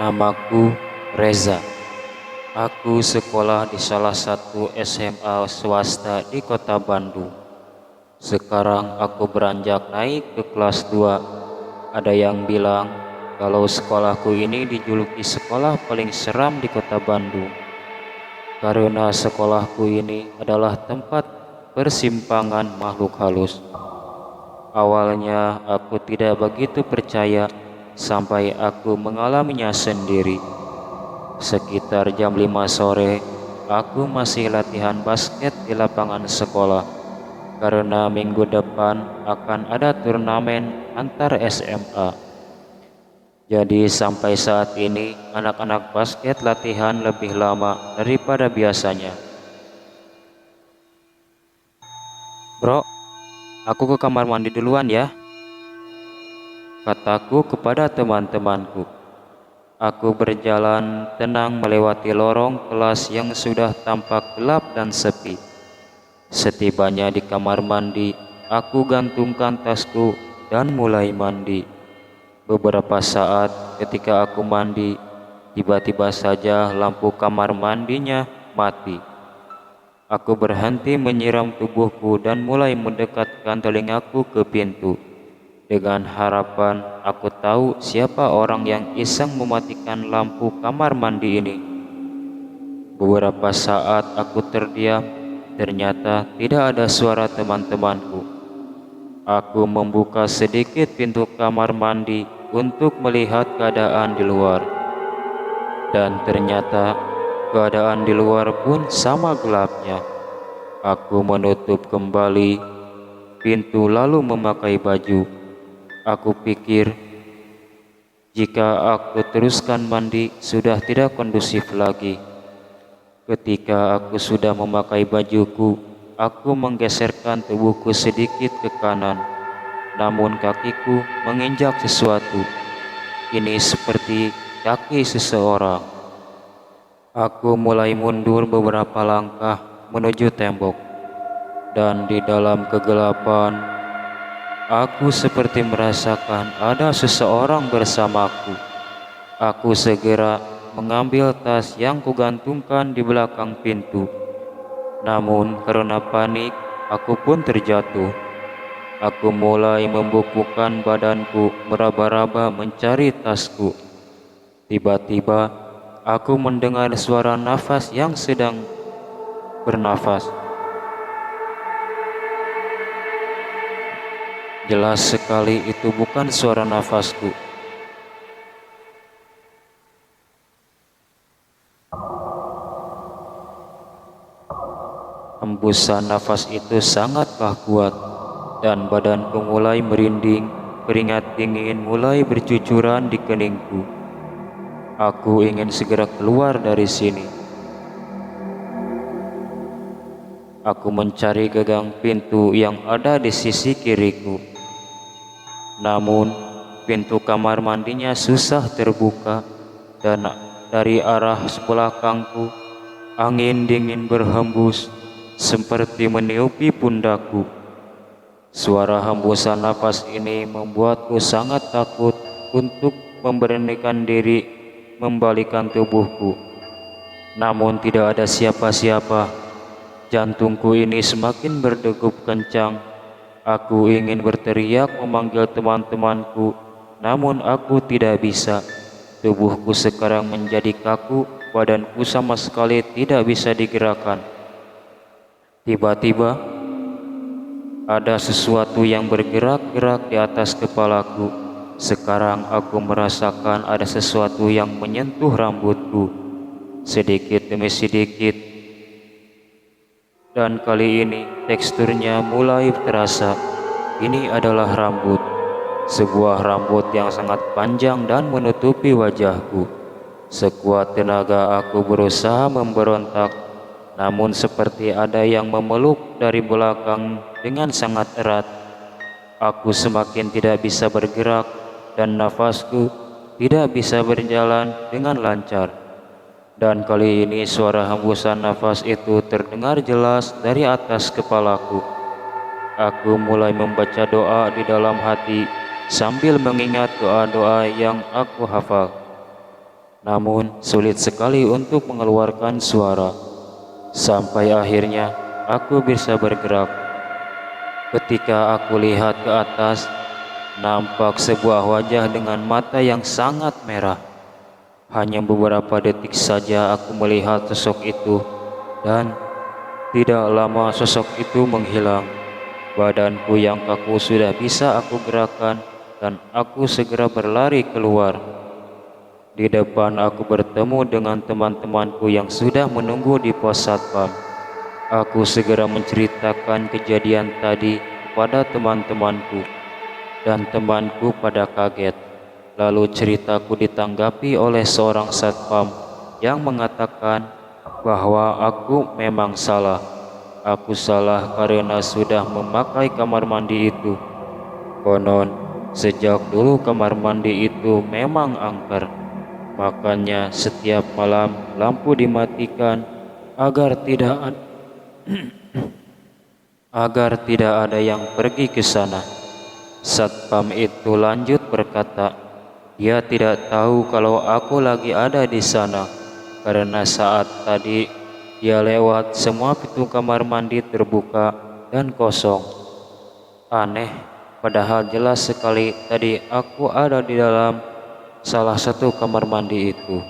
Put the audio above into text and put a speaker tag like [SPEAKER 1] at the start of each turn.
[SPEAKER 1] Namaku Reza. Aku sekolah di salah satu SMA swasta di kota Bandung. Sekarang aku beranjak naik ke kelas 2. Ada yang bilang kalau sekolahku ini dijuluki sekolah paling seram di kota Bandung. Karena sekolahku ini adalah tempat persimpangan makhluk halus. Awalnya aku tidak begitu percaya sampai aku mengalaminya sendiri. Sekitar jam 5 sore, aku masih latihan basket di lapangan sekolah karena minggu depan akan ada turnamen antar SMA. Jadi sampai saat ini anak-anak basket latihan lebih lama daripada biasanya. Bro, aku ke kamar mandi duluan ya, kataku kepada teman-temanku. Aku berjalan tenang melewati lorong kelas yang sudah tampak gelap dan sepi. Setibanya di kamar mandi, aku gantungkan tasku dan mulai mandi. Beberapa saat ketika aku mandi, tiba-tiba saja lampu kamar mandinya mati. Aku berhenti menyiram tubuhku dan mulai mendekatkan telingaku ke pintu. Dengan harapan aku tahu siapa orang yang iseng mematikan lampu kamar mandi ini. Beberapa saat aku terdiam, ternyata tidak ada suara teman-temanku. Aku membuka sedikit pintu kamar mandi untuk melihat keadaan di luar. Dan ternyata keadaan di luar pun sama gelapnya. Aku menutup kembali pintu lalu memakai baju. Aku pikir jika aku teruskan mandi sudah tidak kondusif lagi. Ketika aku sudah memakai bajuku, aku menggeserkan tubuhku sedikit ke kanan. Namun kakiku menginjak sesuatu. Ini seperti kaki seseorang. Aku mulai mundur beberapa langkah menuju tembok. Dan di dalam kegelapan, aku seperti merasakan ada seseorang bersamaku. Aku segera mengambil tas yang kugantungkan di belakang pintu. Namun karena panik, aku pun terjatuh. Aku mulai membungkukkan badanku meraba-raba mencari tasku. Tiba-tiba, aku mendengar suara nafas yang sedang bernafas. Jelas sekali itu bukan suara nafasku. Hembusan nafas itu sangatlah kuat dan badanku mulai merinding, keringat dingin mulai bercucuran di keningku. Aku ingin segera keluar dari sini. Aku mencari gagang pintu yang ada di sisi kiriku. Namun, pintu kamar mandinya susah terbuka dan dari arah belakangku, angin dingin berhembus seperti meniupi pundakku. Suara hembusan napas ini membuatku sangat takut untuk memberanikan diri membalikkan tubuhku. Namun tidak ada siapa-siapa. Jantungku ini semakin berdegup kencang. Aku ingin berteriak memanggil teman-temanku, namun aku tidak bisa. Tubuhku sekarang menjadi kaku, badanku sama sekali tidak bisa digerakkan. Tiba-tiba, ada sesuatu yang bergerak-gerak di atas kepalaku. Sekarang aku merasakan ada sesuatu yang menyentuh rambutku, sedikit demi sedikit. Dan kali ini teksturnya mulai terasa. Ini adalah rambut. Sebuah rambut yang sangat panjang dan menutupi wajahku. Sekuat tenaga aku berusaha memberontak, namun seperti ada yang memeluk dari belakang dengan sangat erat. Aku semakin tidak bisa bergerak dan nafasku tidak bisa berjalan dengan lancar. Dan kali ini suara hembusan nafas itu terdengar jelas dari atas kepalaku. Aku mulai membaca doa di dalam hati sambil mengingat doa-doa yang aku hafal. namun sulit sekali untuk mengeluarkan suara. Sampai akhirnya aku bisa bergerak. Ketika aku lihat ke atas, nampak sebuah wajah dengan mata yang sangat merah. Hanya beberapa detik saja aku melihat sosok itu, dan tidak lama sosok itu menghilang. Badanku yang kaku sudah bisa aku gerakkan, dan aku segera berlari keluar. Di depan aku bertemu dengan teman-temanku yang sudah menunggu di pos satpam. Aku segera menceritakan kejadian tadi kepada teman-temanku, dan temanku pada kaget. Lalu ceritaku ditanggapi oleh seorang satpam yang mengatakan bahwa aku memang salah. Aku salah karena sudah memakai kamar mandi itu. Konon, sejak dulu kamar mandi itu memang angker. Makanya setiap malam lampu dimatikan agar tidak ada yang pergi ke sana. Satpam itu lanjut berkata, dia tidak tahu kalau aku lagi ada di sana, karena saat tadi dia lewat semua pintu kamar mandi terbuka dan kosong. Aneh, padahal jelas sekali tadi aku ada di dalam salah satu kamar mandi itu.